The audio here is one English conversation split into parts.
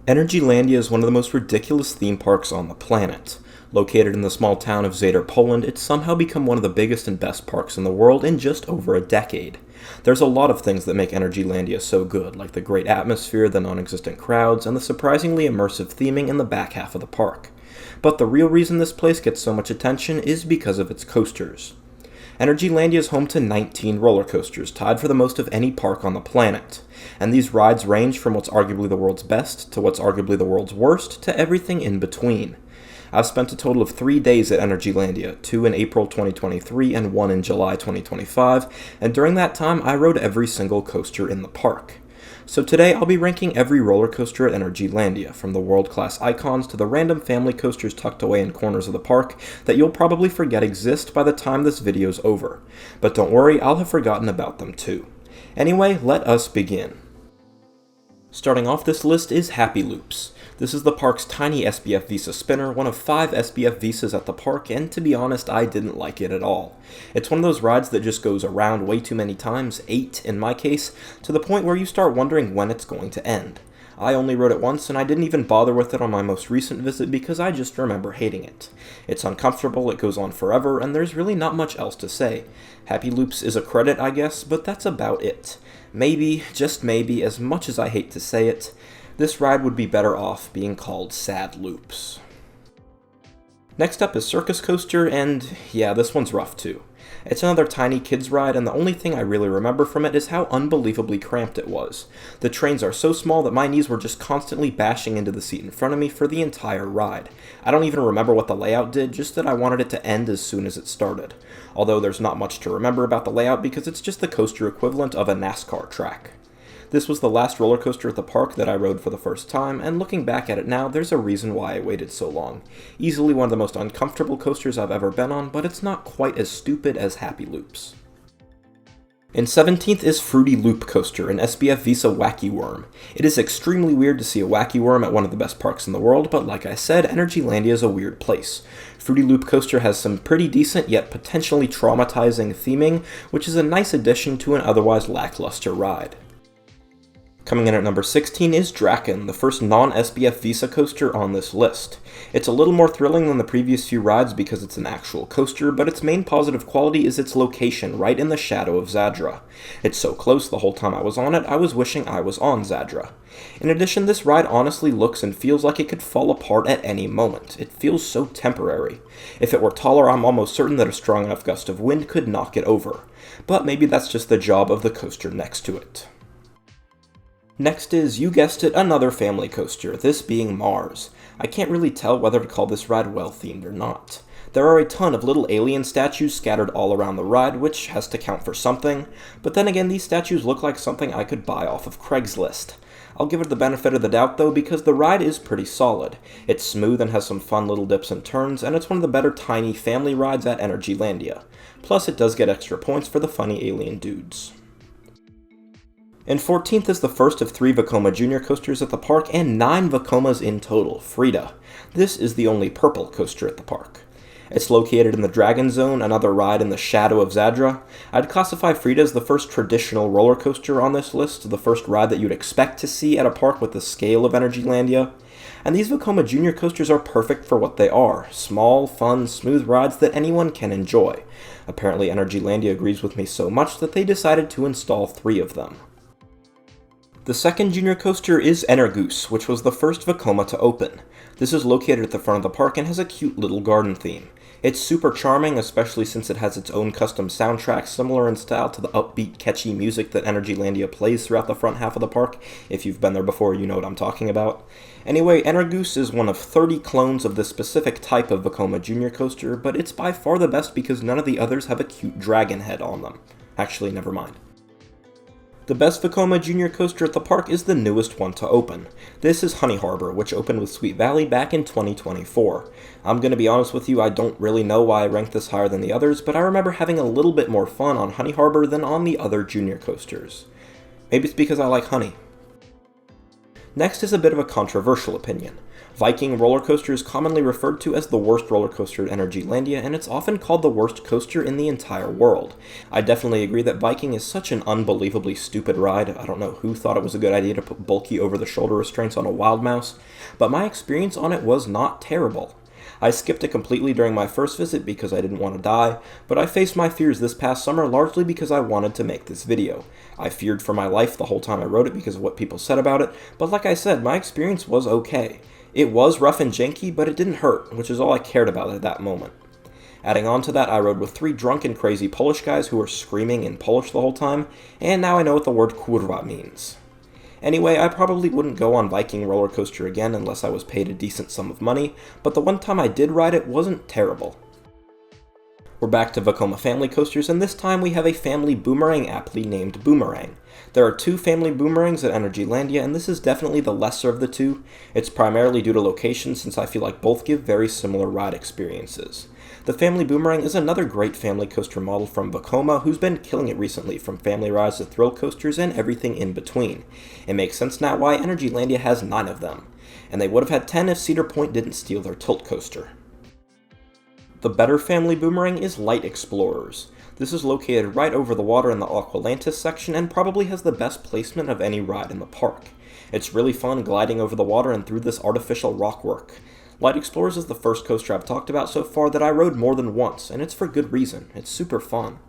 Energylandia is one of the most ridiculous theme parks on the planet. Located in the small town of Zadra, Poland, it's somehow become one of the biggest and best parks in the world in just over a decade. There's a lot of things that make Energylandia so good, like the great atmosphere, the non-existent crowds, and the surprisingly immersive theming in the back half of the park. But the real reason this place gets so much attention is because of its coasters. Energylandia is home to 19 roller coasters, tied for the most of any park on the planet. And these rides range from what's arguably the world's best, to what's arguably the world's worst, to everything in between. I've spent a total of 3 days at Energylandia, 2 in April 2023 and 1 in July 2025, and during that time I rode every single coaster in the park. So today I'll be ranking every roller coaster at Energylandia, from the world-class icons to the random family coasters tucked away in corners of the park that you'll probably forget exist by the time this video's over. But don't worry, I'll have forgotten about them too. Anyway, let us begin. Starting off this list is Happy Loops. This is the park's tiny SBF Visa spinner, one of 5 SBF Visas at the park, and to be honest, I didn't like it at all. It's one of those rides that just goes around way too many times, 8 in my case, to the point where you start wondering when it's going to end. I only rode it once, and I didn't even bother with it on my most recent visit because I just remember hating it. It's uncomfortable, it goes on forever, and there's really not much else to say. Happy Loops is a credit, I guess, but that's about it. Maybe, just maybe, as much as I hate to say it, this ride would be better off being called Sad Loops. Next up is Circus Coaster, and yeah, this one's rough too. It's another tiny kids ride, and the only thing I really remember from it is how unbelievably cramped it was. The trains are so small that my knees were just constantly bashing into the seat in front of me for the entire ride. I don't even remember what the layout did, just that I wanted it to end as soon as it started. Although there's not much to remember about the layout because it's just the coaster equivalent of a NASCAR track. This was the last roller coaster at the park that I rode for the first time, and looking back at it now, there's a reason why I waited so long. Easily one of the most uncomfortable coasters I've ever been on, but it's not quite as stupid as Happy Loops. In 17th is Fruity Loop Coaster, an SBF Visa Wacky Worm. It is extremely weird to see a Wacky Worm at one of the best parks in the world, but like I said, Energylandia is a weird place. Fruity Loop Coaster has some pretty decent yet potentially traumatizing theming, which is a nice addition to an otherwise lackluster ride. Coming in at number 16 is Draken, the first non-SBF Visa coaster on this list. It's a little more thrilling than the previous few rides because it's an actual coaster, but its main positive quality is its location, right in the shadow of Zadra. It's so close the whole time I was on it, I was wishing I was on Zadra. In addition, this ride honestly looks and feels like it could fall apart at any moment. It feels so temporary. If it were taller, I'm almost certain that a strong enough gust of wind could knock it over. But maybe that's just the job of the coaster next to it. Next is, you guessed it, another family coaster, this being Mars. I can't really tell whether to call this ride well-themed or not. There are a ton of little alien statues scattered all around the ride, which has to count for something, but then again these statues look like something I could buy off of Craigslist. I'll give it the benefit of the doubt though because the ride is pretty solid. It's smooth and has some fun little dips and turns, and it's one of the better tiny family rides at Energylandia. Plus it does get extra points for the funny alien dudes. In 14th is the first of 3 Vekoma Junior coasters at the park and 9 Vekomas in total, Frida. This is the only purple coaster at the park. It's located in the Dragon Zone, another ride in the shadow of Zadra. I'd classify Frida as the first traditional roller coaster on this list, the first ride that you'd expect to see at a park with the scale of Energylandia. And these Vekoma Junior coasters are perfect for what they are, small, fun, smooth rides that anyone can enjoy. Apparently Energylandia agrees with me so much that they decided to install 3 of them. The second junior coaster is Energoose, which was the first Vekoma to open. This is located at the front of the park and has a cute little garden theme. It's super charming, especially since it has its own custom soundtrack similar in style to the upbeat, catchy music that Energylandia plays throughout the front half of the park. If you've been there before, you know what I'm talking about. Anyway, Energoose is one of 30 clones of this specific type of Vekoma Junior coaster, but it's by far the best because none of the others have a cute dragon head on them. Actually, never mind. The best Vekoma Junior coaster at the park is the newest one to open. This is Honey Harbor, which opened with Sweet Valley back in 2024. I'm going to be honest with you, I don't really know why I ranked this higher than the others, but I remember having a little bit more fun on Honey Harbor than on the other junior coasters. Maybe it's because I like honey. Next is a bit of a controversial opinion. Viking roller coaster is commonly referred to as the worst roller coaster at Energylandia, and it's often called the worst coaster in the entire world. I definitely agree that Viking is such an unbelievably stupid ride. I don't know who thought it was a good idea to put bulky over-the-shoulder restraints on a wild mouse, but my experience on it was not terrible. I skipped it completely during my first visit because I didn't want to die, but I faced my fears this past summer largely because I wanted to make this video. I feared for my life the whole time I wrote it because of what people said about it, but like I said, my experience was okay. It was rough and janky, but it didn't hurt, which is all I cared about at that moment. Adding on to that, I rode with 3 drunken crazy Polish guys who were screaming in Polish the whole time, and now I know what the word kurwa means. Anyway, I probably wouldn't go on Viking roller coaster again unless I was paid a decent sum of money, but the one time I did ride it wasn't terrible. We're back to Vekoma family coasters, and this time we have a family boomerang aptly named Boomerang. There are 2 family boomerangs at Energylandia, and this is definitely the lesser of the 2. It's primarily due to location, since I feel like both give very similar ride experiences. The family boomerang is another great family coaster model from Vekoma, who's been killing it recently, from family rides to thrill coasters and everything in between. It makes sense now why Energylandia has 9 of them, and they would have had 10 if Cedar Point didn't steal their tilt coaster. The better family boomerang is Light Explorers. This is located right over the water in the Aqualantis section and probably has the best placement of any ride in the park. It's really fun gliding over the water and through this artificial rockwork. Light Explorers is the first coaster I've talked about so far that I rode more than once, and it's for good reason. It's super fun.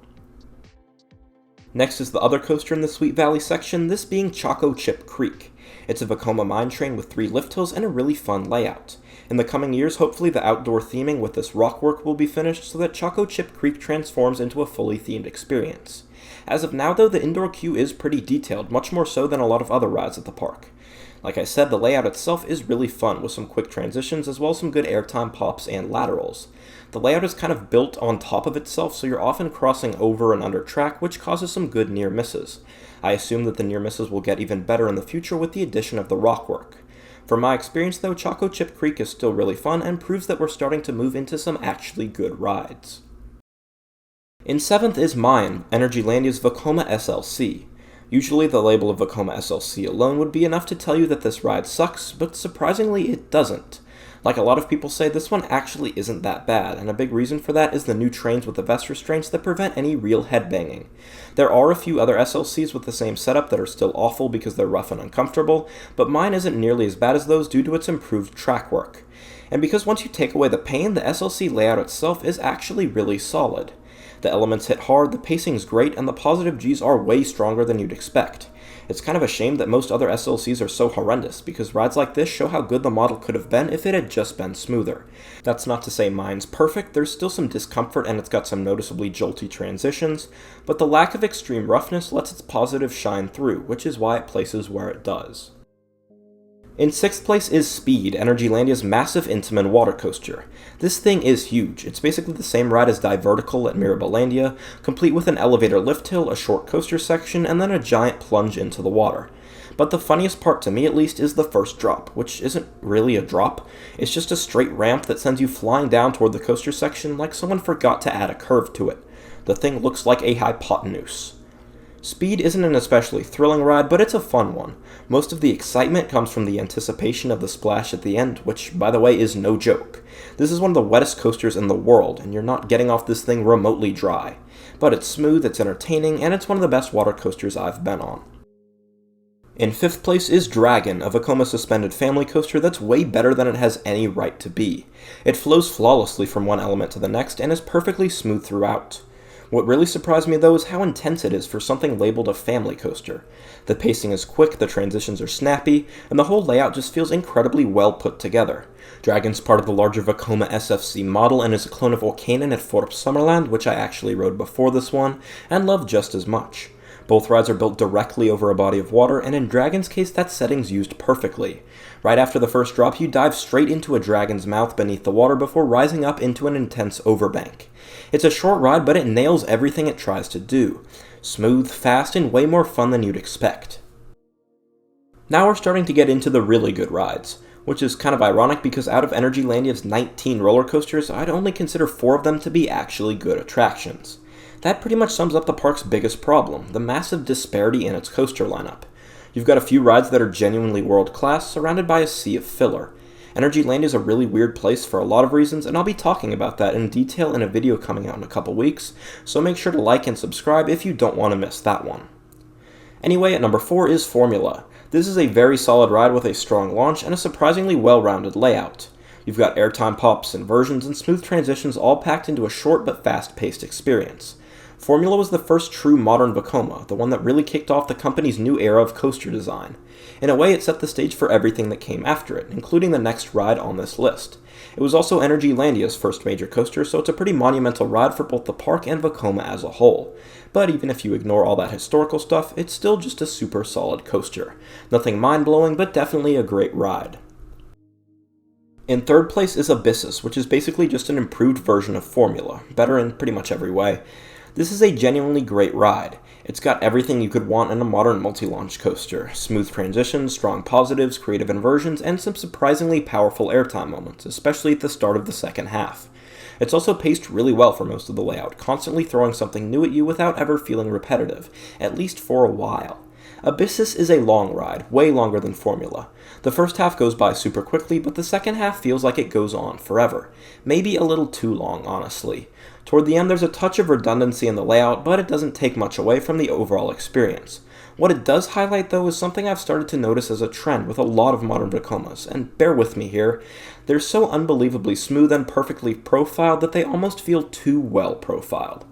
Next is the other coaster in the Sweet Valley section, this being Choco Chip Creek. It's a Vekoma mine train with 3 lift hills and a really fun layout. In the coming years, hopefully the outdoor theming with this rockwork will be finished so that Choco Chip Creek transforms into a fully themed experience. As of now though, the indoor queue is pretty detailed, much more so than a lot of other rides at the park. Like I said, the layout itself is really fun, with some quick transitions as well as some good airtime pops and laterals. The layout is kind of built on top of itself, so you're often crossing over and under track, which causes some good near misses. I assume that the near misses will get even better in the future with the addition of the rockwork. From my experience though, Choco Chip Creek is still really fun and proves that we're starting to move into some actually good rides. In 7th is mine, Energylandia's Vekoma SLC. Usually the label of Vekoma SLC alone would be enough to tell you that this ride sucks, but surprisingly it doesn't. Like a lot of people say, this one actually isn't that bad, and a big reason for that is the new trains with the vest restraints that prevent any real headbanging. There are a few other SLCs with the same setup that are still awful because they're rough and uncomfortable, but mine isn't nearly as bad as those due to its improved track work. And because once you take away the pain, the SLC layout itself is actually really solid. The elements hit hard, the pacing's great, and the positive Gs are way stronger than you'd expect. It's kind of a shame that most other SLCs are so horrendous, because rides like this show how good the model could have been if it had just been smoother. That's not to say mine's perfect, there's still some discomfort and it's got some noticeably jolty transitions, but the lack of extreme roughness lets its positive shine through, which is why it places where it does. In 6th place is Speed, Energylandia's massive Intamin water coaster. This thing is huge. It's basically the same ride as Divertical at Mirabilandia, complete with an elevator lift hill, a short coaster section, and then a giant plunge into the water. But the funniest part to me at least is the first drop, which isn't really a drop. It's just a straight ramp that sends you flying down toward the coaster section like someone forgot to add a curve to it. The thing looks like a hypotenuse. Speed isn't an especially thrilling ride, but it's a fun one. Most of the excitement comes from the anticipation of the splash at the end, which, by the way, is no joke. This is one of the wettest coasters in the world, and you're not getting off this thing remotely dry. But it's smooth, it's entertaining, and it's one of the best water coasters I've been on. In 5th place is Dragon, a Vekoma suspended family coaster that's way better than it has any right to be. It flows flawlessly from one element to the next, and is perfectly smooth throughout. What really surprised me though is how intense it is for something labeled a family coaster. The pacing is quick, the transitions are snappy, and the whole layout just feels incredibly well put together. Dragon's part of the larger Vekoma SFC model and is a clone of Scheinin at Forp Summerland, which I actually rode before this one, and loved just as much. Both rides are built directly over a body of water, and in Dragon's case that setting's used perfectly. Right after the first drop, you dive straight into a dragon's mouth beneath the water before rising up into an intense overbank. It's a short ride, but it nails everything it tries to do. Smooth, fast, and way more fun than you'd expect. Now we're starting to get into the really good rides, which is kind of ironic because out of Energylandia's 19 roller coasters, I'd only consider 4 of them to be actually good attractions. That pretty much sums up the park's biggest problem, the massive disparity in its coaster lineup. You've got a few rides that are genuinely world-class, surrounded by a sea of filler. Energylandia is a really weird place for a lot of reasons, and I'll be talking about that in detail in a video coming out in a couple weeks, so make sure to like and subscribe if you don't want to miss that one. Anyway, at number 4 is Formula. This is a very solid ride with a strong launch and a surprisingly well-rounded layout. You've got airtime pops, inversions, and smooth transitions all packed into a short but fast-paced experience. Formula was the first true modern Vekoma, the one that really kicked off the company's new era of coaster design. In a way, it set the stage for everything that came after it, including the next ride on this list. It was also Energylandia's first major coaster, so it's a pretty monumental ride for both the park and Vekoma as a whole. But even if you ignore all that historical stuff, it's still just a super solid coaster. Nothing mind-blowing, but definitely a great ride. In third place is Abyssus, which is basically just an improved version of Formula, better in pretty much every way. This is a genuinely great ride. It's got everything you could want in a modern multi-launch coaster. Smooth transitions, strong positives, creative inversions, and some surprisingly powerful airtime moments, especially at the start of the second half. It's also paced really well for most of the layout, constantly throwing something new at you without ever feeling repetitive, at least for a while. Abyssus is a long ride, way longer than Formula. The first half goes by super quickly, but the second half feels like it goes on forever. Maybe a little too long, honestly. Toward the end, there's a touch of redundancy in the layout, but it doesn't take much away from the overall experience. What it does highlight, though, is something I've started to notice as a trend with a lot of modern Vekomas, and bear with me here. They're so unbelievably smooth and perfectly profiled that they almost feel too well profiled.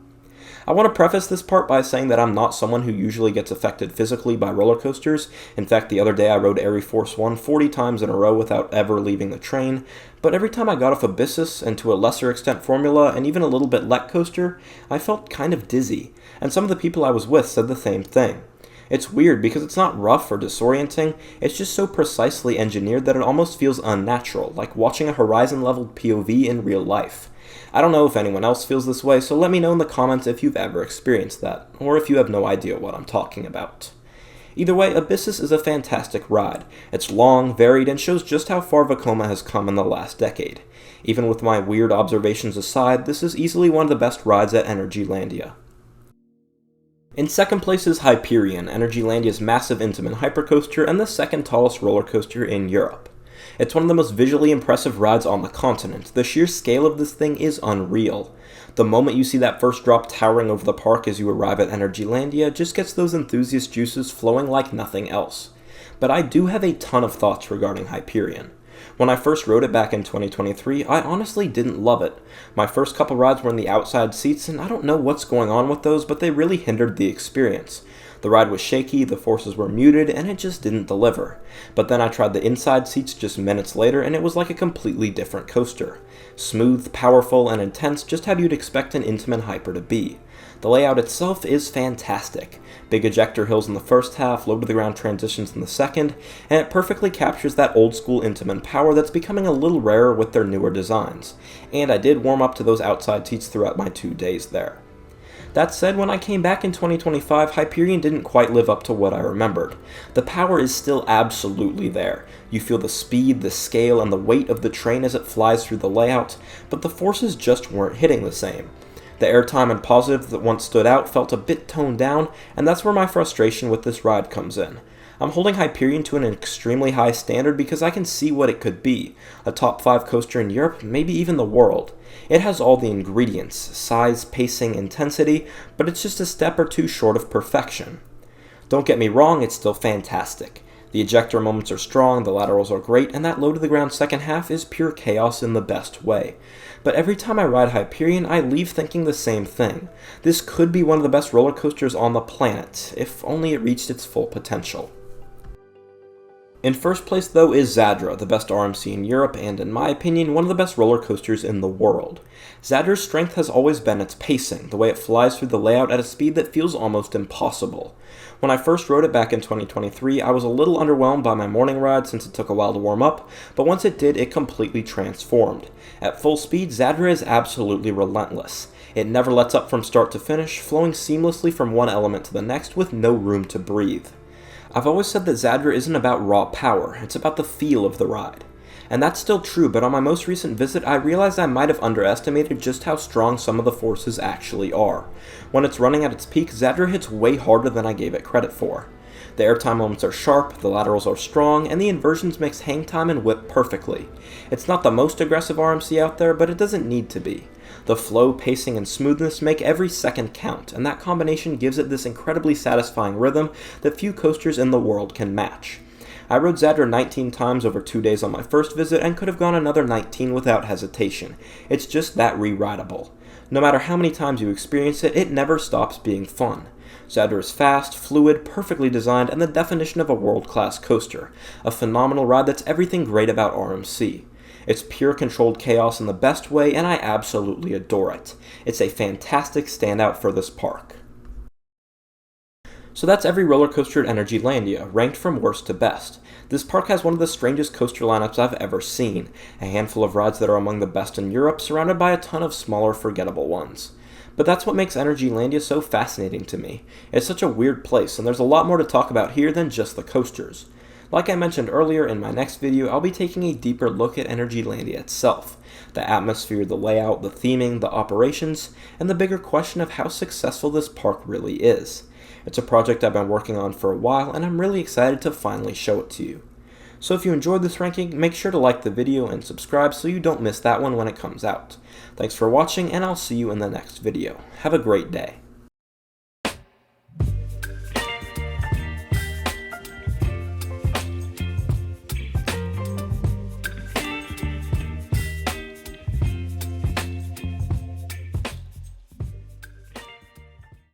I want to preface this part by saying that I'm not someone who usually gets affected physically by roller coasters. In fact, the other day I rode Air Force One 40 times in a row without ever leaving the train, but every time I got off Abyssus, and to a lesser extent Formula, and even a little bit Let Coaster, I felt kind of dizzy, and some of the people I was with said the same thing. It's weird because it's not rough or disorienting, it's just so precisely engineered that it almost feels unnatural, like watching a horizon-leveled POV in real life. I don't know if anyone else feels this way, so let me know in the comments if you've ever experienced that, or if you have no idea what I'm talking about. Either way, Abyssus is a fantastic ride. It's long, varied, and shows just how far Vekoma has come in the last decade. Even with my weird observations aside, this is easily one of the best rides at Energylandia. In second place is Hyperion, Energylandia's massive intimate hypercoaster and the second tallest roller coaster in Europe. It's one of the most visually impressive rides on the continent. The sheer scale of this thing is unreal. The moment you see that first drop towering over the park as you arrive at Energylandia just gets those enthusiast juices flowing like nothing else. But I do have a ton of thoughts regarding Hyperion. When I first rode it back in 2023, I honestly didn't love it. My first couple rides were in the outside seats, and I don't know what's going on with those, but they really hindered the experience. The ride was shaky, the forces were muted, and it just didn't deliver. But then I tried the inside seats just minutes later, and it was like a completely different coaster. Smooth, powerful, and intense, just how you'd expect an Intamin Hyper to be. The layout itself is fantastic. Big ejector hills in the first half, low-to-the-ground transitions in the second, and it perfectly captures that old-school Intamin power that's becoming a little rarer with their newer designs. And I did warm up to those outside seats throughout my 2 days there. That said, when I came back in 2025, Hyperion didn't quite live up to what I remembered. The power is still absolutely there. You feel the speed, the scale, and the weight of the train as it flies through the layout, but the forces just weren't hitting the same. The airtime and positive that once stood out felt a bit toned down, and that's where my frustration with this ride comes in. I'm holding Hyperion to an extremely high standard because I can see what it could be. A top 5 coaster in Europe, maybe even the world. It has all the ingredients, size, pacing, intensity, but it's just a step or two short of perfection. Don't get me wrong, it's still fantastic. The ejector moments are strong, the laterals are great, and that low-to-the-ground second half is pure chaos in the best way. But every time I ride Hyperion, I leave thinking the same thing. This could be one of the best roller coasters on the planet, if only it reached its full potential. In first place, though, is Zadra, the best RMC in Europe, and in my opinion, one of the best roller coasters in the world. Zadra's strength has always been its pacing, the way it flies through the layout at a speed that feels almost impossible. When I first rode it back in 2023, I was a little underwhelmed by my morning ride since it took a while to warm up, but once it did, it completely transformed. At full speed, Zadra is absolutely relentless. It never lets up from start to finish, flowing seamlessly from one element to the next with no room to breathe. I've always said that Zadra isn't about raw power, it's about the feel of the ride. And that's still true, but on my most recent visit, I realized I might have underestimated just how strong some of the forces actually are. When it's running at its peak, Zadra hits way harder than I gave it credit for. The airtime moments are sharp, the laterals are strong, and the inversions mix hang time and whip perfectly. It's not the most aggressive RMC out there, but it doesn't need to be. The flow, pacing, and smoothness make every second count, and that combination gives it this incredibly satisfying rhythm that few coasters in the world can match. I rode Zadra 19 times over 2 days on my first visit and could have gone another 19 without hesitation. It's just that re-rideable. No matter how many times you experience it, it never stops being fun. Zadra is fast, fluid, perfectly designed, and the definition of a world-class coaster. A phenomenal ride that's everything great about RMC. It's pure controlled chaos in the best way, and I absolutely adore it. It's a fantastic standout for this park. So that's every roller coaster at Energylandia, ranked from worst to best. This park has one of the strangest coaster lineups I've ever seen, a handful of rides that are among the best in Europe, surrounded by a ton of smaller, forgettable ones. But that's what makes Energylandia so fascinating to me. It's such a weird place, and there's a lot more to talk about here than just the coasters. Like I mentioned earlier, in my next video, I'll be taking a deeper look at Energylandia itself. The atmosphere, the layout, the theming, the operations, and the bigger question of how successful this park really is. It's a project I've been working on for a while, and I'm really excited to finally show it to you. So if you enjoyed this ranking, make sure to like the video and subscribe so you don't miss that one when it comes out. Thanks for watching, and I'll see you in the next video. Have a great day.